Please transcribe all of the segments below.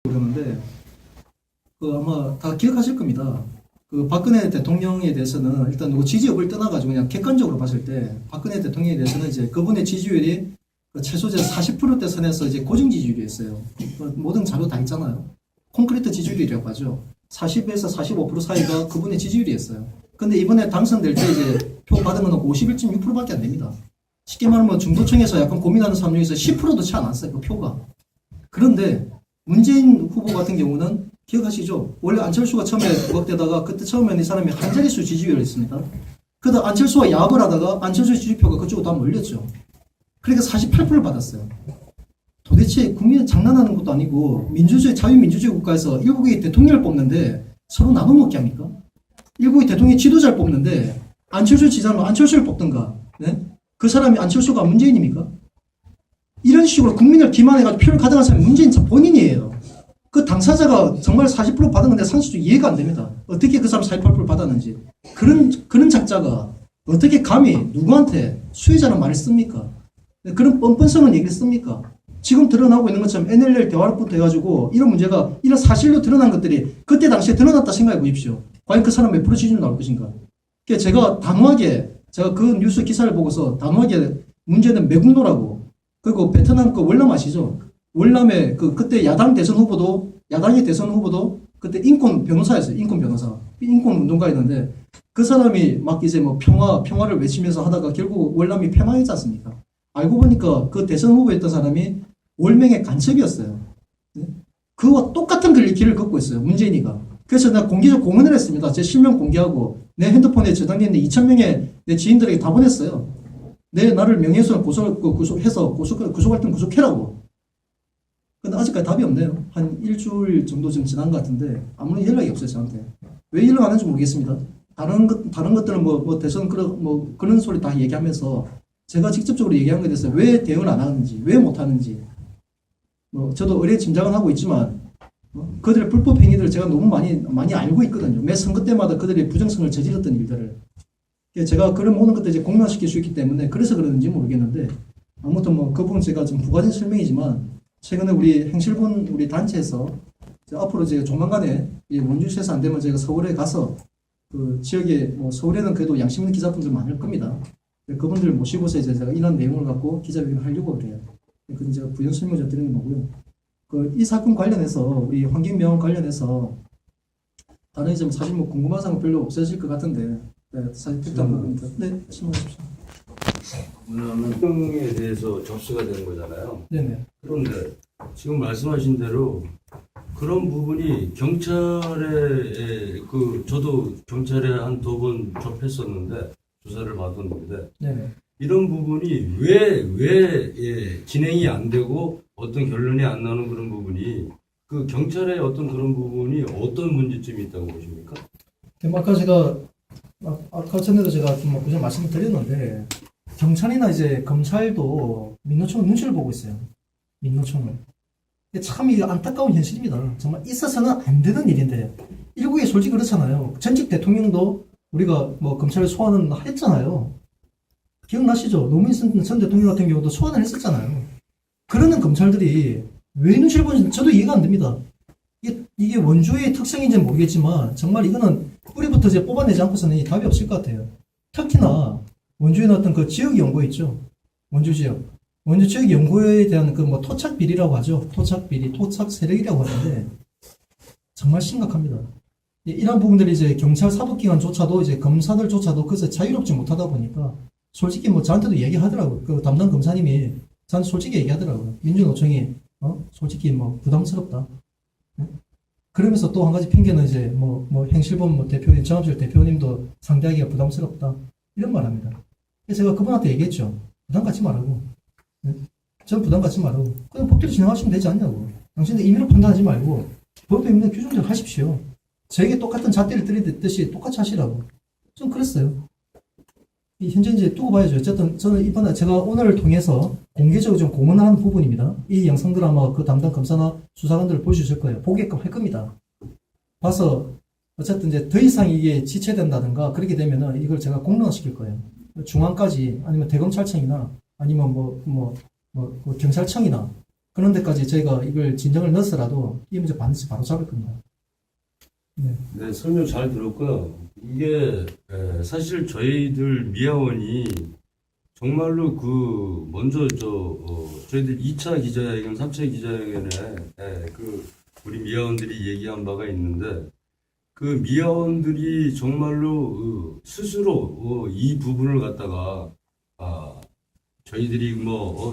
그러는데 아마 다 기억하실 겁니다. 박근혜 대통령에 대해서는 일단 지지 여부를 떠나가지고 그냥 객관적으로 봤을 때 박근혜 대통령에 대해서는 이제 그분의 지지율이 최소제 40%대 선에서 이제 고정 지지율이었어요. 모든 자료 다 있잖아요. 콘크리트 지지율이라고 하죠. 40에서 45% 사이가 그분의 지지율이었어요. 근데 이번에 당선될 때 이제 표 받은 건 51.6%밖에 안 됩니다. 쉽게 말하면 중도층에서 약간 고민하는 사람 중에서 10%도 채 안 왔어요. 그 표가. 그런데 문재인 후보 같은 경우는 기억하시죠? 원래 안철수가 처음에 부각되다가 그때 처음에는 이 사람이 한 자릿수 지지율이었습니다. 그러다 안철수와 야합을 하다가 안철수 지지표가 그쪽으로 다 몰렸죠. 그러니까 48%를 받았어요. 도대체 국민은 장난하는 것도 아니고 민주주의 자유민주주의 국가에서 일국의 대통령을 뽑는데 서로 나눠먹기 합니까? 일국의 대통령 지도자를 뽑는데 안철수 지사는 안철수를 뽑든가, 네? 그 사람이 안철수가 문재인입니까? 이런 식으로 국민을 기만해가지고 표를 가져간 사람이 문재인 본인이에요. 그 당사자가 정말 40% 받은 건데 상식적으로 이해가 안 됩니다. 어떻게 그 사람 48% 받았는지. 그런 작자가 어떻게 감히 누구한테 수혜자는 말을 씁니까? 그런 뻔뻔스러운 얘기를 씁니까? 지금 드러나고 있는 것처럼 NLL 대화록부터 해가지고 이런 문제가 이런 사실로 드러난 것들이 그때 당시에 드러났다 생각해 보십시오. 과연 그 사람 몇 프로 지지율 나올 것인가? 그러니까 제가 단호하게 제가 그 뉴스 기사를 보고서 단호하게 문제는 매국노라고. 그리고 베트남 그 월남 아시죠? 월남에 그때 야당의 대선 후보도 그때 인권 변호사였어요. 인권 변호사. 인권 운동가였는데 그 사람이 막 이제 뭐 평화를 외치면서 하다가 결국 월남이 패망했지 않습니까? 알고 보니까 그 대선 후보였던 사람이 월맹의 간첩이었어요. 그와 똑같은 길을 걷고 있어요. 문재인이가. 그래서 내가 공개적 공언을 했습니다. 제 실명 공개하고 내 핸드폰에 저장돼 있는 2,000명의 내 지인들에게 다 보냈어요. 나를 명예훼손 구속해서 구속할 땐 구속해라고. 근데 아직까지 답이 없네요. 한 일주일 정도 좀 지난 것 같은데 아무런 연락이 없어요, 저한테. 왜 연락 안 하는지 모르겠습니다. 다른 것들은 대선 그런 소리 다 얘기하면서 제가 직접적으로 얘기한 것에 대해서 왜 대응을 안 하는지, 왜 못 하는지. 저도 의뢰 짐작은 하고 있지만 그들의 불법 행위들을 제가 너무 많이 알고 있거든요. 매 선거 때마다 그들의 부정성을 저질렀던 일들을. 제가 그런 모든 것들을 이제 공론화시킬 수 있기 때문에 그래서 그러는지 모르겠는데 아무튼 그 부분 제가 좀 부가적인 설명이지만 최근에 우리 행실본 우리 단체에서 앞으로 제가 조만간에 원주시에서 안 되면 제가 서울에 가서 그 지역에 서울에는 그래도 양심 있는 기자분들 많을 겁니다. 그분들 모시고서 이제 제가 이런 내용을 갖고 기자회견을 하려고 그래요. 그건 제가 부연 설명을 좀 드리는 거고요. 이 사건 관련해서 우리 환경명원 관련해서 다른 점 사실 궁금한 사항 별로 없으실 것 같은데 사실 특단 부분입니다. 네, 질문하십시오. 왜냐하면 행정에 대해서 접수가 되는 거잖아요. 네네. 그런데 지금 말씀하신 대로 그런 부분이 경찰에 저도 경찰에 한 2번 접했었는데 조사를 받았는데 네네. 이런 부분이 왜 진행이 안 되고 어떤 결론이 안 나는 그런 부분이 그 경찰의 어떤 그런 부분이 어떤 문제점이 있다고 보십니까? 아까 전에도 제가 좀 그냥 말씀을 드렸는데 경찰이나 이제 검찰도 민노총 눈치를 보고 있어요. 민노총을. 참 이게 안타까운 현실입니다. 정말 있어서는 안 되는 일인데 일국에 솔직히 그렇잖아요. 전직 대통령도 우리가 검찰을 소환은 했잖아요. 기억나시죠? 노무현 전 대통령 같은 경우도 소환을 했었잖아요. 그러는 검찰들이 왜 눈치를 보는지 저도 이해가 안 됩니다. 이게 원주의 특성인지는 모르겠지만 정말 이거는 뿌리부터 이제 뽑아내지 않고서는 답이 없을 것 같아요. 특히나 원주에 나왔던 그 지역 연구 있죠. 원주 지역. 원주 지역 연구에 대한 토착 비리라고 하죠. 토착 비리, 토착 세력이라고 하는데 정말 심각합니다. 이런 부분들이 이제 경찰 사법기관조차도 이제 검사들조차도 그래서 자유롭지 못하다 보니까 솔직히 저한테도 얘기하더라고요. 그 담당 검사님이 저한테 솔직히 얘기하더라고요. 민주노총이 솔직히 부담스럽다. 그러면서 또 한 가지 핑계는 이제 행실본 대표님, 정합실 대표님도 상대하기가 부담스럽다. 이런 말 합니다. 그래서 제가 그분한테 얘기했죠. 부담 갖지 말라고. 전 부담 갖지 말라고. 그냥 법대로 진행하시면 되지 않냐고. 당신들 임의로 판단하지 말고 법에 있는 규정대로 하십시오. 저에게 똑같은 잣대를 들이댔듯이 똑같이 하시라고. 좀 그랬어요. 현재 이제 두고 봐야죠. 어쨌든 저는 이번에 제가 오늘을 통해서 공개적으로 좀 공언하는 부분입니다. 이 영상들 아마 그 담당 검사나 수사관들을 볼 수 있을 거예요. 보게끔 할 겁니다. 봐서 어쨌든 이제 더 이상 이게 지체된다든가 그렇게 되면은 이걸 제가 공론화시킬 거예요. 중앙까지 아니면 대검찰청이나 아니면 경찰청이나 그런 데까지 저희가 이걸 진정을 넣어서라도 이 문제 반드시 바로 잡을 겁니다. 네. 네, 설명 잘 들었고요. 이게 사실 저희들 미아원이 정말로 먼저 저희들 2차 기자회견, 3차 기자회견에 우리 미아원들이 얘기한 바가 있는데 그 미아원들이 정말로 스스로 이 부분을 갖다가 저희들이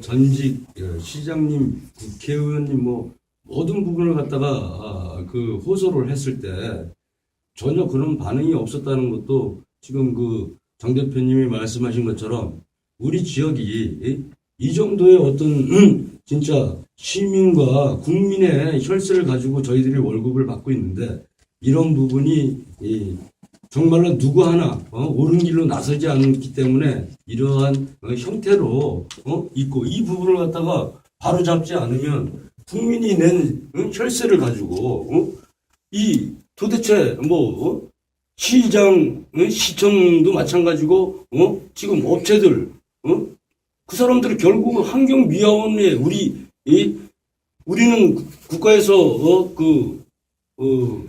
전직 시장님, 국회의원님 모든 부분을 갖다가 호소를 했을 때 전혀 그런 반응이 없었다는 것도 지금 정 대표님이 말씀하신 것처럼 우리 지역이 이 정도의 어떤 진짜 시민과 국민의 혈세를 가지고 저희들이 월급을 받고 있는데 이런 부분이 정말로 누구 하나 옳은 길로 나서지 않기 때문에 이러한 형태로 있고 이 부분을 갖다가 바로 잡지 않으면 국민이 낸 혈세를 가지고 이 도대체 시장, 시청도 마찬가지고 지금 업체들 그 사람들이 결국 환경미화원에 우리는 국가에서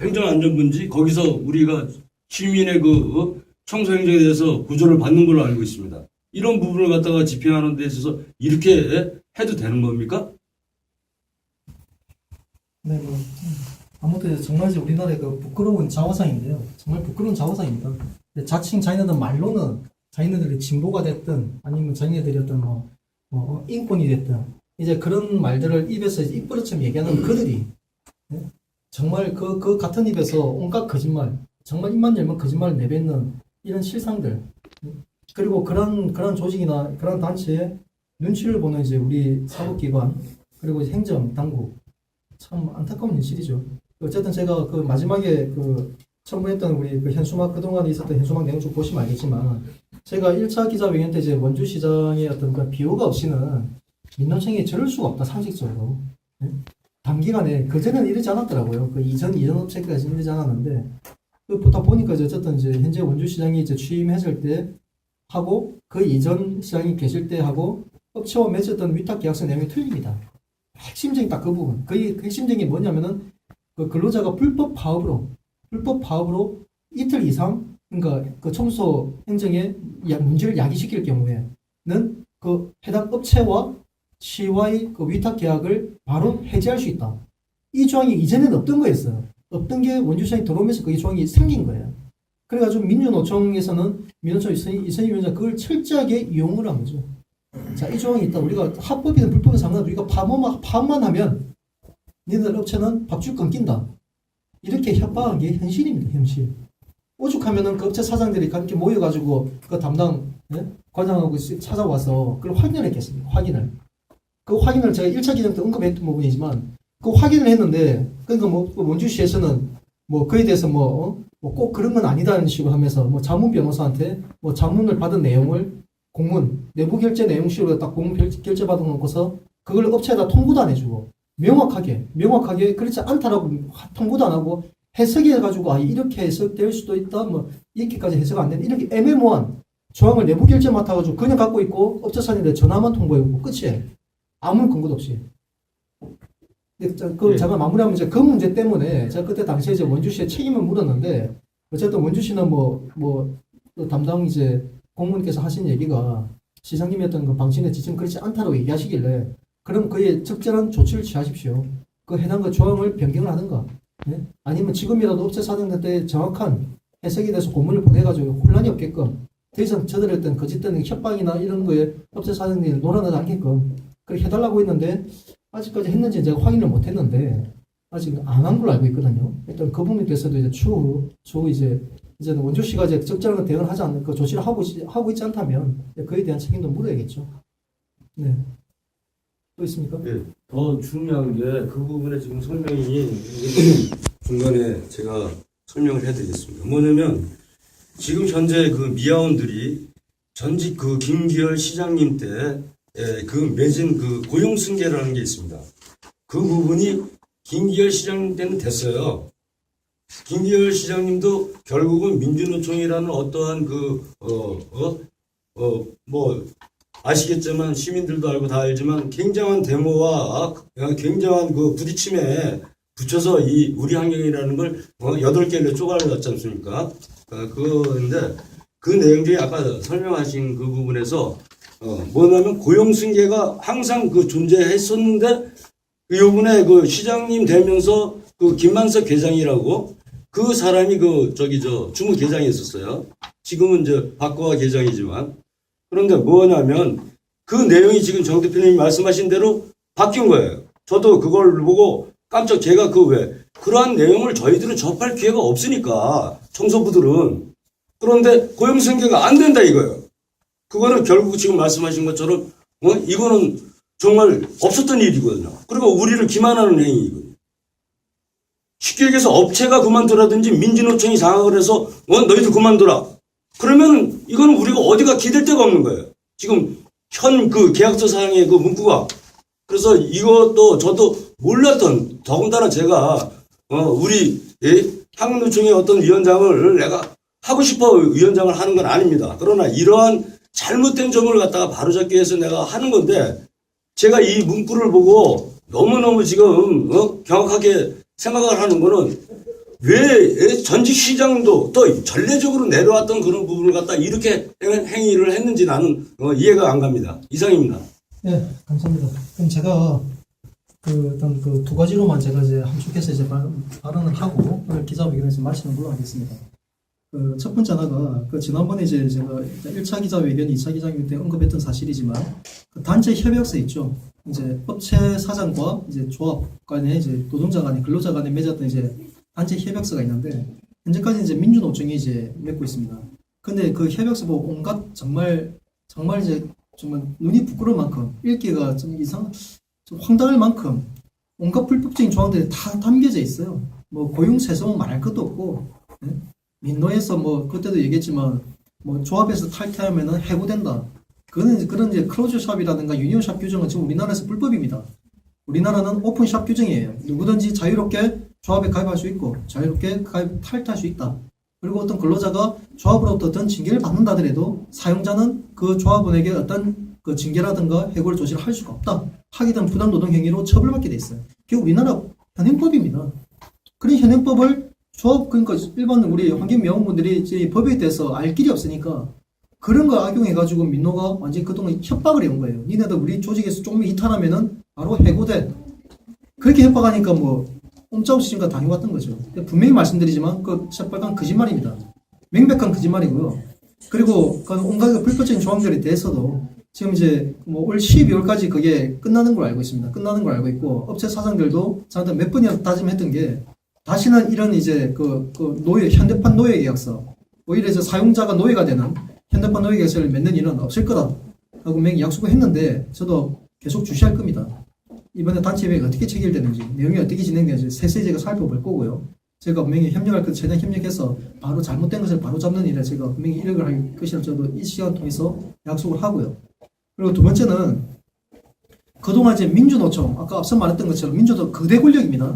행정안전부인지 거기서 우리가 시민의 청소행정에 대해서 구조를 받는 걸로 알고 있습니다. 이런 부분을 갖다가 집행하는 데 있어서 이렇게 해도 되는 겁니까? 네, 아무튼 정말 이제 우리나라의 부끄러운 자화상인데요. 정말 부끄러운 자화상입니다. 자칭 자기네들 말로는 자기네들이 진보가 됐든 아니면 자기네들이 어떤 인권이 됐든 이제 그런 말들을 입에서 이제 입버릇처럼 얘기하는 그들이 정말 그 같은 입에서 온갖 거짓말, 정말 입만 열면 거짓말을 내뱉는 이런 실상들, 그리고 그런 조직이나 그런 단체에 눈치를 보는 이제 우리 사법기관 그리고 이제 행정당국, 참 안타까운 현실이죠. 어쨌든 제가 마지막에 첨부했던 우리 현수막, 그동안 있었던 현수막 내용 좀 보시면 알겠지만, 제가 1차 기자회견 때 이제 원주시장의 어떤 비호가 없이는 민노총이 저럴 수가 없다, 상식적으로. 단기간에, 그전에는 이러지 않았더라고요. 이전 업체까지 이러지 않았는데, 보다 보니까 어쨌든 이제 현재 원주시장이 이제 취임했을 때 하고, 그 이전 시장이 계실 때 하고, 업체와 맺었던 위탁 계약서 내용이 틀립니다. 핵심적인 딱 그 부분. 그 핵심적인 게 뭐냐면은, 근로자가 불법 파업으로 이틀 이상, 그러니까 청소 행정에 문제를 야기시킬 경우에는 해당 업체와 시와의 위탁 계약을 바로 해지할 수 있다. 이 조항이 이전에는 없던 거였어요. 없던 게 원주시장이 들어오면서 이 조항이 생긴 거예요. 그래가지고 민주노총에서는 이선희 위원장 그걸 철저하게 이용을 한 거죠. 자, 이 조항이 있다. 우리가 합법이든 불법이든 상관없이 우리가 파업만 하면 니들 업체는 밥줄 끊긴다. 이렇게 협박한 게 현실입니다. 현실. 오죽하면은 그 업체 사장들이 함께 모여가지고 그 담당 과장하고 찾아와서 그걸 확인을 했겠습니다. 그 확인을 제가 1차 기장 때 언급했던 부분이지만 그 확인을 했는데, 그러니까 원주시에서는 그에 대해서 꼭 그런 건 아니다는 식으로 하면서 자문 변호사한테 자문을 받은 내용을 공문 내부 결제 내용식으로 딱 공문 결제 받아 놓고서 그걸 업체에다 통보도 안 해주고 명확하게 그렇지 않다라고 통보도 안 하고 해석해가지고 이렇게 해석될 수도 있다 이렇게까지 해석 안 되는 이렇게 애매모호한 조항을 내부 결제 맡아가지고 그냥 갖고 있고 업체 사장님한테 전화만 통보해오고 끝이에요. 아무 근거도 없이. 잠깐 마무리하면 이제 그 문제 때문에 제가 그때 당시에 이제 원주시에 책임을 물었는데, 어쨌든 원주시는 담당 이제 공무원께서 하신 얘기가 시장님이 어떤 방침의 지침 그렇지 않다고 얘기하시길래, 그럼 그에 적절한 조치를 취하십시오. 해당 조항을 변경을 하든가, 아니면 지금이라도 업체 사장한테 정확한 해석에 대해서 고문을 보내가지고 혼란이 없게끔, 더 이상 저들의 어떤 거짓된 협박이나 이런 거에 업체 사장들이 놀아나지 않게끔 그렇게 해달라고 했는데, 아직까지 했는지 제가 확인을 못 했는데, 아직 안 한 걸로 알고 있거든요. 일단 그 부분에 대해서도 이제 추후 이제는 원주시가 이제 적절한 대응을 하지 않는 조치를 하고 있지 않다면 그에 대한 책임도 물어야겠죠. 네. 또 있습니까? 네. 더 중요한 게 그 부분에 지금 설명이 중간에 제가 설명을 해드리겠습니다. 뭐냐면 지금 현재 미아원들이 전직 김기열 시장님 때 맺은 고용 승계라는 게 있습니다. 그 부분이 김기열 시장님 때는 됐어요. 김기열 시장님도 결국은 민주노총이라는 어떠한 아시겠지만 시민들도 알고 다 알지만 굉장한 데모와 굉장한 그 부딪힘에 붙여서 이 우리 환경이라는 걸 8개를 쪼가려놨지 않습니까? 그건데 그 내용 중에 아까 설명하신 그 부분에서 뭐냐면 고용승계가 항상 그 존재했었는데 요번에 그 시장님 되면서 그 김만석 계장이라고 그 사람이 주무 계장이었었어요. 지금은 이제 박거화 계장이지만 그런데 뭐냐면 그 내용이 지금 정 대표님이 말씀하신 대로 바뀐 거예요. 저도 그걸 보고 깜짝 제가 그러한 내용을 저희들은 접할 기회가 없으니까 청소부들은 그런데 고용승계가 안 된다 이거예요. 그거는 결국 지금 말씀하신 것처럼 이거는 정말 없었던 일이거든요. 그리고 우리를 기만하는 행위이거든요. 쉽게 얘기해서 업체가 그만두라든지 민주노총이 장악을 해서 너희들 그만둬라. 그러면 이거는 우리가 어디가 기댈 데가 없는 거예요. 지금 현 그 계약서 사항의 그 문구가. 그래서 이것도 저도 몰랐던 더군다나 제가 우리 한국노총의 어떤 위원장을 내가 하고 싶어 위원장을 하는 건 아닙니다. 그러나 이러한 잘못된 점을 갖다가 바로잡기 위해서 내가 하는 건데 제가 이 문구를 보고 너무너무 지금 경악하게 생각을 하는 거는 왜 전직 시장도 또 전례적으로 내려왔던 그런 부분을 갖다 이렇게 행위를 했는지 나는 이해가 안 갑니다. 이상입니다. 네, 감사합니다. 그럼 제가 일단 그 두 가지로만 제가 이제 함축해서 이제 발언을 하고 오늘 기자회견에서 마치는 걸로 하겠습니다. 그 첫 번째 하나가 그 지난번에 이제 제가 1차 기자회견, 2차 기자회견 때 언급했던 사실이지만 그 단체 협약서 있죠. 이제 업체 사장과 이제 조합 간에 이제 노동자 간에 근로자 간에 맺었던 이제 단체 협약서가 있는데 현재까지 이제 민주노총이 이제 맺고 있습니다. 근데 그 협약서 보고 온갖 정말 이제 정말 눈이 부끄러울 만큼 읽기가 좀 좀 황당할 만큼 온갖 불법적인 조항들이 다 담겨져 있어요. 뭐 고용세성은 말할 것도 없고, 민노에서 뭐 그때도 얘기했지만 뭐 조합에서 탈퇴하면은 해고된다. 그런 이제 클로즈샵이라든가 유니온샵 규정은 지금 우리나라에서 불법입니다. 우리나라는 오픈샵 규정이에요. 누구든지 자유롭게 조합에 가입할 수 있고 자유롭게 탈퇴할 수 있다. 그리고 어떤 근로자가 조합으로부터 어떤 징계를 받는다 하더라도 사용자는 그 조합원에게 어떤 그 징계라든가 해고를 조치를 할 수가 없다. 하게 되면 부당 노동 행위로 처벌받게 돼 있어요. 결국 우리나라 현행법입니다. 그런 현행법을 그러니까 일반 우리 환경미화원분들이 이제 법에 대해서 알 길이 없으니까 그런 거 악용해가지고 민노가 완전히 그동안 협박을 해온 거예요. 니네들 우리 조직에서 조금 이탈하면은 바로 해고돼. 그렇게 협박하니까 뭐 옴짝없이 당해왔던 거죠. 분명히 말씀드리지만 그 새빨간 거짓말입니다. 명백한 거짓말이고요. 그리고 그 온갖 불법적인 조항들에 대해서도 지금 이제 뭐 올 12월까지 그게 끝나는 걸 알고 있습니다. 끝나는 걸 알고 있고 업체 사장들도 저한테 몇 번이나 다짐했던 게 다시는 이런 이제 그 노예 현대판 노예 계약서 오히려 이제 사용자가 노예가 되는 현대판 노예 계약서를 맺는 일은 없을 거다 하고 분명히 약속을 했는데 저도 계속 주시할 겁니다. 이번에 단체 협약이 어떻게 체결되는지 내용이 어떻게 진행되는지 세세히 제가 살펴볼 거고요. 제가 분명히 협력할 것 최대한 협력해서 바로 잘못된 것을 바로 잡는 일에 제가 분명히 이력을 할 것이라 저도 이 시간 통해서 약속을 하고요. 그리고 두 번째는 그동안 이제 민주노총 아까 앞서 말했던 것처럼 민주도 거대 권력입니다.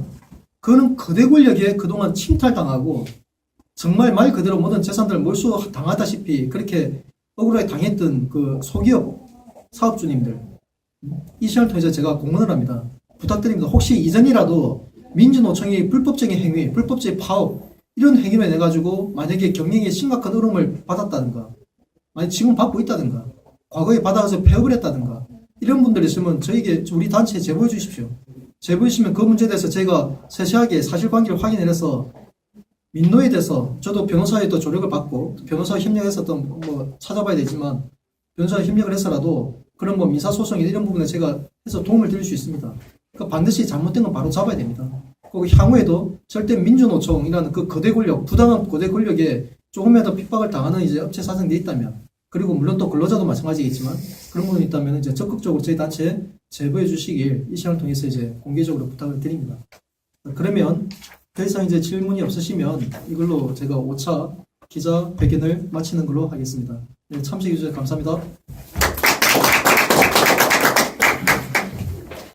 그는 거대 권력에 그동안 침탈당하고 정말 말 그대로 모든 재산들을 몰수당하다시피 그렇게 억울하게 당했던 그 소기업 사업주님들 이 시간을 통해서 제가 공언을 합니다. 부탁드립니다. 혹시 이전이라도 민주노총이 불법적인 행위, 불법적인 파업 이런 행위를 해가지고 만약에 경영에 심각한 어려움을 받았다든가 만약 지금 받고 있다든가 과거에 받아서 폐업을 했다든가 이런 분들이 있으면 저에게 우리 단체에 제보해 주십시오. 제보해 주시면 그 문제에 대해서 제가 세세하게 사실관계를 확인해서 민노에 대해서 저도 변호사의 또 조력을 받고 변호사 협력해서 또 뭐 찾아봐야 되지만 변호사 협력을 해서라도 그런 뭐 민사소송이나 이런 부분에 제가 해서 도움을 드릴 수 있습니다. 그러니까 반드시 잘못된 건 바로 잡아야 됩니다. 그리고 향후에도 절대 민주노총이라는 그 거대 권력, 부당한 거대 권력에 조금이라도 핍박을 당하는 이제 업체 사장들이 있다면 그리고 물론 또 근로자도 마찬가지겠지만 그런 부분이 있다면 이제 적극적으로 저희 단체에 제보해 주시길 이 시간을 통해서 이제 공개적으로 부탁을 드립니다. 그러면 더 이상 이제 질문이 없으시면 이걸로 제가 5차 기자회견을 마치는 걸로 하겠습니다. 네, 참석해 주셔서 감사합니다.